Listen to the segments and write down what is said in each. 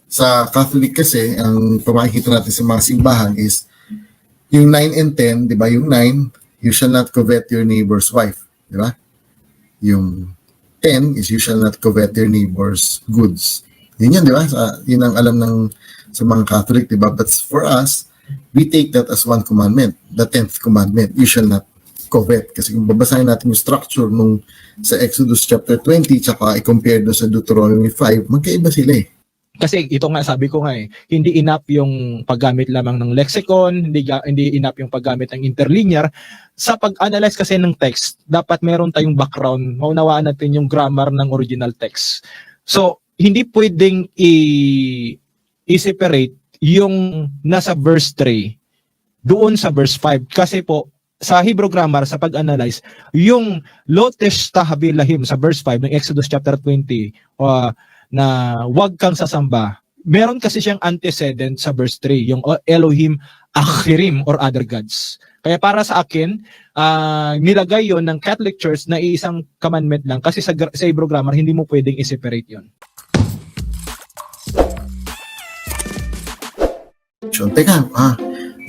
Sa Catholic kasi, ang pamakikita natin sa mga simbahan is yung 9 and 10, di ba? Yung 9, you shall not covet your neighbor's wife, di ba? Yung 10 is you shall not covet your neighbor's goods. Yun yan, di ba? Yun ang alam ng sa mga Catholic, di ba? But for us, we take that as one commandment, the 10th commandment, you shall not covet. Kasi kung babasahin natin yung structure nung sa Exodus chapter 20 tsaka i-compare doon sa Deuteronomy 5, magkaiba sila eh. Kasi ito nga, sabi ko nga hindi enough yung paggamit lamang ng lexicon, hindi enough yung paggamit ng interlinear. Sa pag-analyze kasi ng text, dapat meron tayong background, maunawaan natin yung grammar ng original text. So, hindi pwedeng i-separate yung nasa verse 3 doon sa verse 5. Kasi po, sa Hebrew grammar, sa pag-analyze, yung lotesh tahabilahim sa verse 5 ng Exodus chapter 20, na wag kang sasamba, meron kasi siyang antecedent sa verse 3, yung Elohim Achirim or other gods. Kaya para sa akin, nilagay yon ng Catholic Church na iisang commandment lang kasi sa Hebrew grammar, hindi mo pwedeng i-separate yon. Teka,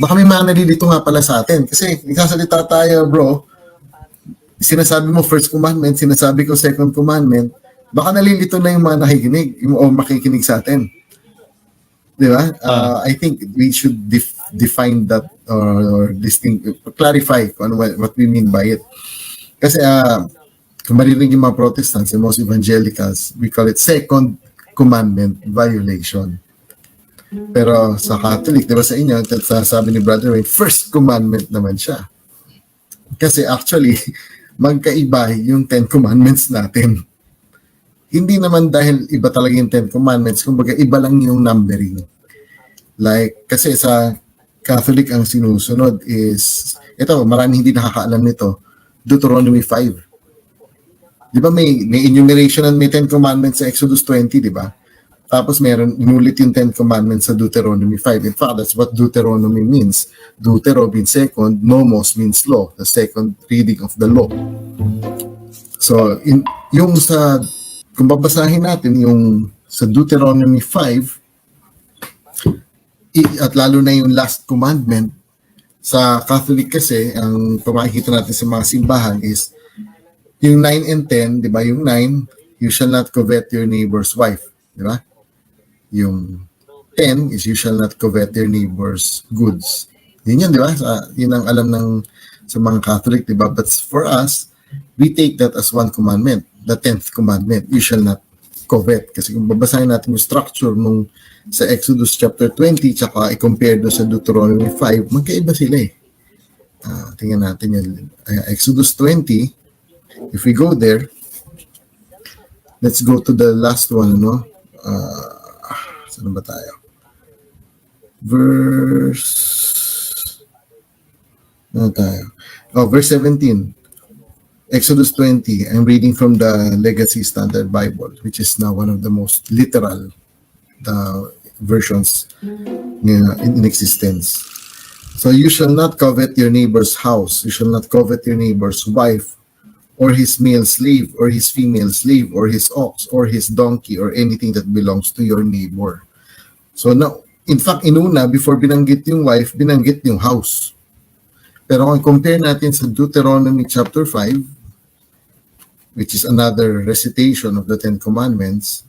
baka may mga nalilito nga pala sa atin. Kasi nagsasalita tayo, bro, sinasabi mo first commandment, sinasabi ko second commandment, baka nalilito na yung mga nakikinig o makikinig sa atin. Di ba? I think we should define that or clarify kung ano, what we mean by it. Kasi kung maririnig yung mga Protestants and most evangelicals, we call it second commandment violation. Pero sa Catholic, di ba sa inyo, sabi ni Brother Wayne, first commandment naman siya. Kasi actually, magkaiba yung 10 commandments natin. Hindi naman dahil iba talaga yung 10 commandments, kumbaga iba lang yung numbering. Like, kasi sa Catholic ang sinusunod is, ito, maraming hindi nakakaalam nito, Deuteronomy 5. Di ba may enumeration and may 10 commandments sa Exodus 20, di ba? Tapos meron, inulit yung 10 commandments sa Deuteronomy 5. In fact, that's what Deuteronomy means. Deutero means second, nomos means law, the second reading of the law. So, yung sa, kung babasahin natin yung sa Deuteronomy 5, at lalo na yung last commandment, sa Catholic kasi, ang pamakikita natin sa mga simbahan is, yung 9 and 10, di ba? Yung 9, you shall not covet your neighbor's wife. Di ba? Yung 10 is you shall not covet your neighbor's goods. Yun yan, di ba? Yun ang alam ng sa mga Catholic, di ba? But for us, we take that as one commandment, the 10th commandment, you shall not covet. Kasi kung babasahin natin yung structure nung sa Exodus chapter 20 tsaka i-compare doon sa Deuteronomy 5, magkaiba sila eh. Tingnan natin yan. Exodus 20, if we go there, let's go to the last one, no? Saan ba tayo? Verse 17. Exodus 20. I'm reading from the Legacy Standard Bible, which is now one of the most literal versions in existence. So you shall not covet your neighbor's house. You shall not covet your neighbor's wife, or his male slave, or his female slave, or his ox, or his donkey, or anything that belongs to your neighbor. So now, in fact, inuna, before binanggit yung wife, binanggit yung house. Pero kung compare natin sa Deuteronomy chapter 5, which is another recitation of the 10 Commandments,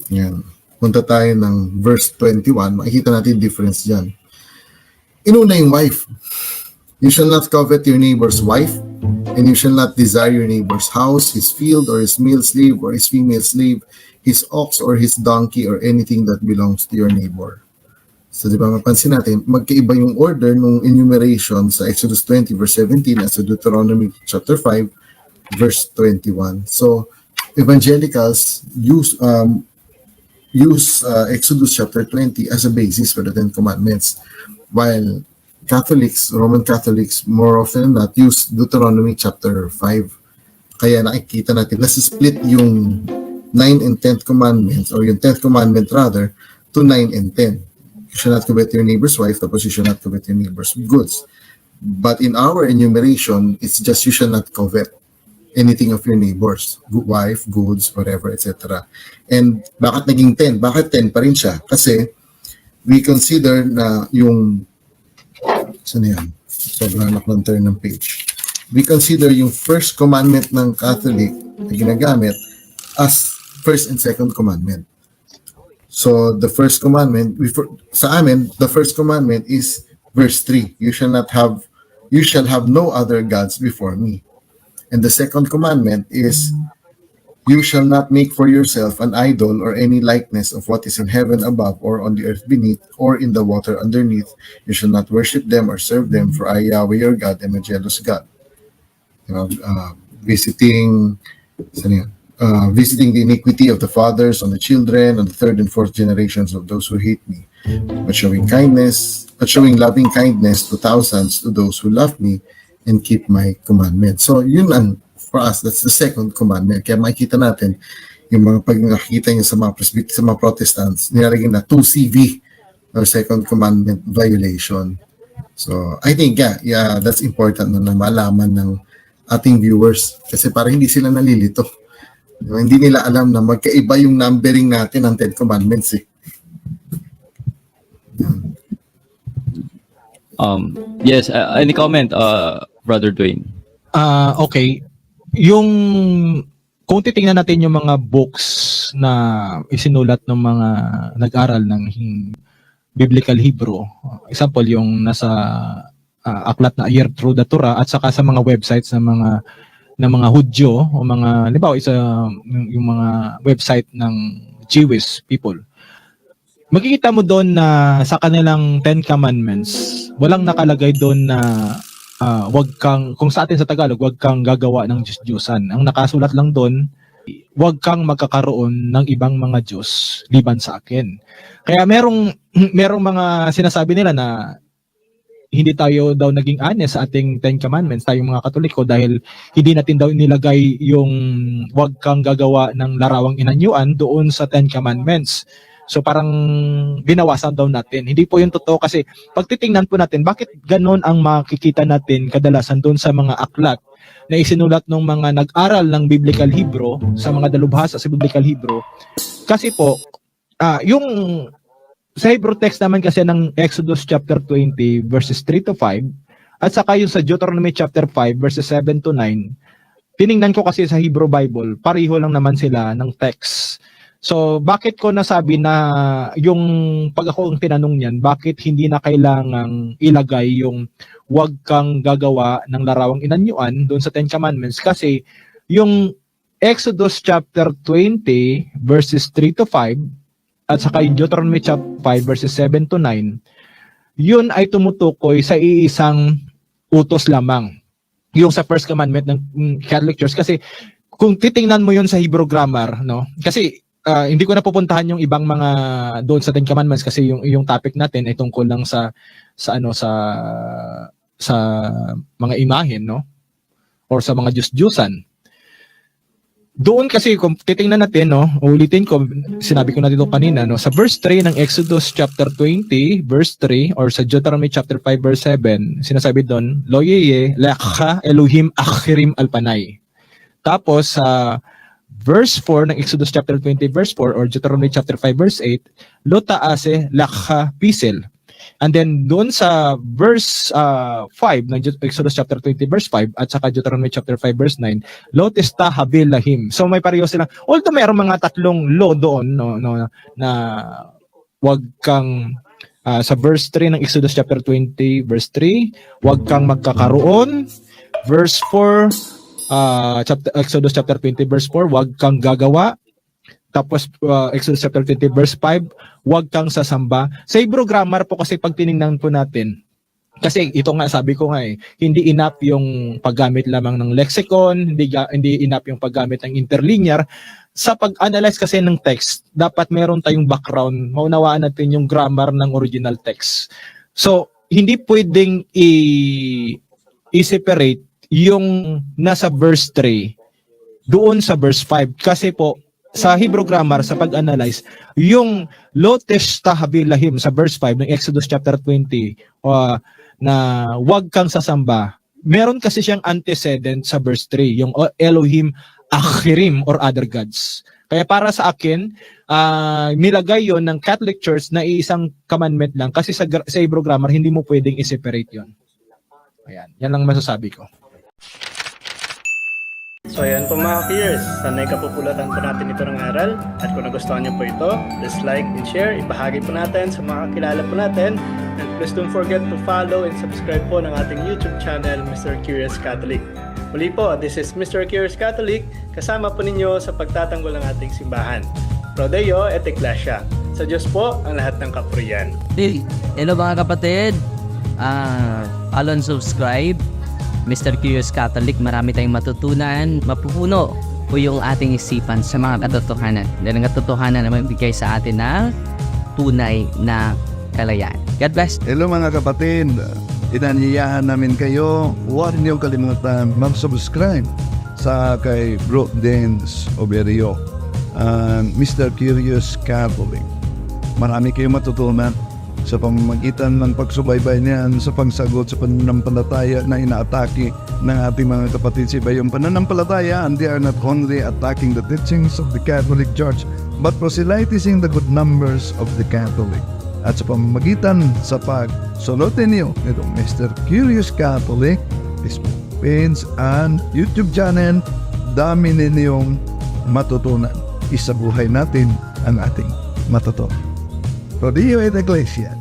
yan. Punta tayo ng verse 21, makikita natin difference dyan. Inuna yung wife. You shall not covet your neighbor's wife, and you shall not desire your neighbor's house, his field, or his male slave, or his female slave, his ox, or his donkey, or anything that belongs to your neighbor. So, di ba, mapansin natin, magkaiba yung order ng enumeration sa Exodus 20, verse 17, at sa Deuteronomy chapter 5, verse 21. So, evangelicals use Exodus chapter 20 as a basis for the 10 Commandments, while Catholics, Roman Catholics, more often than not, use Deuteronomy chapter 5. Kaya nakikita natin, nasa-split yung 9 and 10th commandments, or yung 10th commandment rather, to 9 and 10. You shall not covet your neighbor's wife, tapos you shall not covet your neighbor's goods. But in our enumeration, it's just you shall not covet. anything of your neighbors, wife, goods, whatever, etc. And bakit naging 10? Bakit 10 pa rin siya? Kasi we consider na yung, saan yan? Sobrang anak ng turn ng page. We consider yung first commandment ng Catholic na ginagamit as first and second commandment. So the first commandment, sa amin, the first commandment is verse 3. You shall have no other gods before me. And the second commandment is, you shall not make for yourself an idol or any likeness of what is in heaven above or on the earth beneath or in the water underneath. You shall not worship them or serve them, for I, Yahweh your God, am a jealous God. Visiting the iniquity of the fathers on the children, on the third and fourth generations of those who hate me, but showing loving kindness to thousands to those who love me and keep my commandments. So yun ang, for us, that's the second commandment. Kaya makikita natin yung mga pag nakikita niyo sa mga Protestants, nilalagay na 2CV or second commandment violation. So I think yeah, that's important na malaman ng ating viewers kasi para hindi sila nalilito. Hindi nila alam na magkaiba yung numbering natin ng 10 commandments eh. Yes, any comment, Brother Dwayne? Okay. Yung kung titingnan natin yung mga books na isinulat ng mga nag-aral ng Biblical Hebrew, example yung nasa aklat na Year Through the Torah at saka sa mga websites ng mga Hudyo o mga halimbawa yung mga website ng Jewish people. Makikita mo doon na sa kanilang 10 commandments, walang nakalagay doon na wag kang, kung sa atin sa Tagalog, wag kang gagawa ng Diyos-Diyosan. Ang nakasulat lang doon, wag kang magkakaroon ng ibang mga Diyos liban sa akin. Kaya merong mga sinasabi nila na hindi tayo daw naging honest sa ating 10 commandments, tayong mga Katoliko, dahil hindi natin daw nilagay yung wag kang gagawa ng larawang inanyuan doon sa 10 commandments. So parang binawasan daw natin. Hindi po yung totoo kasi pag titingnan po natin, bakit ganon ang makikita natin kadalasan doon sa mga aklat na isinulat ng mga nag-aral ng Biblical Hebrew, sa mga dalubhasa sa Biblical Hebrew. Kasi po, yung sa Hebrew text naman kasi ng Exodus chapter 20 verses 3 to 5 at saka yung sa Deuteronomy chapter 5 verses 7 to 9, tiningnan ko kasi sa Hebrew Bible, pareho lang naman sila ng text. So bakit ko nasabi na yung pag ako ang tinanong niyan, bakit hindi na kailangang ilagay yung wag kang gagawa ng larawang inanyuan doon sa 10 Commandments? Kasi yung Exodus chapter 20 verses 3 to 5 at saka yung Deuteronomy chapter 5 verses 7 to 9, yun ay tumutukoy sa iisang utos lamang. Yung sa first commandment ng Catholic Church. Kasi kung titingnan mo yun sa Hebrew grammar, no? Kasi hindi ko na pupuntahan yung ibang mga doon sa 10 commandments kasi yung topic natin ay tungkol lang sa mga imahen, no? Or sa mga Diyos-Diyusan. Doon kasi kung titingnan natin, no, ulitin ko, sinabi ko na dito kanina, no, sa verse 3 ng Exodus chapter 20 verse 3 or sa Deuteronomy chapter 5 verse 7, sinasabi doon, Lo yeye lecha Elohim achirim alpanay. Tapos sa verse 4 ng Exodus chapter 20 verse 4 or Deuteronomy chapter 5 verse 8, Lo taase lecha pisel. And then doon sa verse 5 ng Exodus chapter 20 verse 5 at saka Deuteronomy chapter 5 verse 9, Lo testa habil lahim. So may pareho silang, although mayroong mga tatlong law doon, no, na wag kang sa verse 3 ng Exodus chapter 20 verse 3, wag kang magkakaroon. Verse 4, Exodus chapter 20 verse 4, wag kang gagawa. Tapos Exodus chapter 20 verse 5, wag kang sasamba. Sa Hebrew grammar po kasi pag tiningnan po natin, kasi ito nga sabi ko nga hindi enough yung paggamit lamang ng lexicon, hindi enough yung paggamit ng interlinear. Sa pag-analyze kasi ng text, dapat meron tayong background, maunawaan natin yung grammar ng original text. So, hindi pwedeng i-separate yung nasa verse 3 doon sa verse 5 kasi po sa Hebrew grammar, sa pag-analyze, yung lo testa habil lahim sa verse 5 ng Exodus chapter 20 na wag kang sasamba, meron kasi siyang antecedent sa verse 3, yung Elohim Achirim or other gods. Kaya para sa akin, nilagay yon ng Catholic Church na isang commandment lang kasi sa Hebrew grammar hindi mo pwedeng i-separate yon. Ayan, yan lang masasabi ko. So ayan po mga peers, sanay kapupulatan po natin ito ng aral at kung nagustuhan niyo po ito, please like and share, ibahagi po natin sa mga kakilala po natin and please don't forget to follow and subscribe po ng ating YouTube channel, Mr. Curious Catholic. Muli po, this is Mr. Curious Catholic, kasama po ninyo sa pagtatanggol ng ating simbahan. Pro Deo et Ecclesia. Sa Diyos po ang lahat ng kapurian. Hello mga kapatid, follow and subscribe Mr. Curious Catholic. Marami tayong matutunan, mapupuno po yung ating isipan sa mga katotohanan. Dahil ang katotohanan na magbigay sa atin ng tunay na kalayaan. God bless. Hello mga kapatid, inanyayahan namin kayo, huwag niyong kalimutan mag-subscribe sa kay Bro Dance Oberio, Mr. Curious Catholic. Marami kayong matutunan sa pamamagitan ng pagsubaybay niyan sa pagsagot sa pananampalataya na inaatake ng ating mga kapatid sa iba. Yung pananampalataya, and they are not only attacking the teachings of the Catholic Church, but proselytizing the good numbers of the Catholic. At sa pamamagitan sa pagsulotin niyo nitong Mr. Curious Catholic, Facebook page and YouTube channel, dami ninyong matutunan. Isabuhay natin ang ating matutunan. Pro Deo et Ecclesia.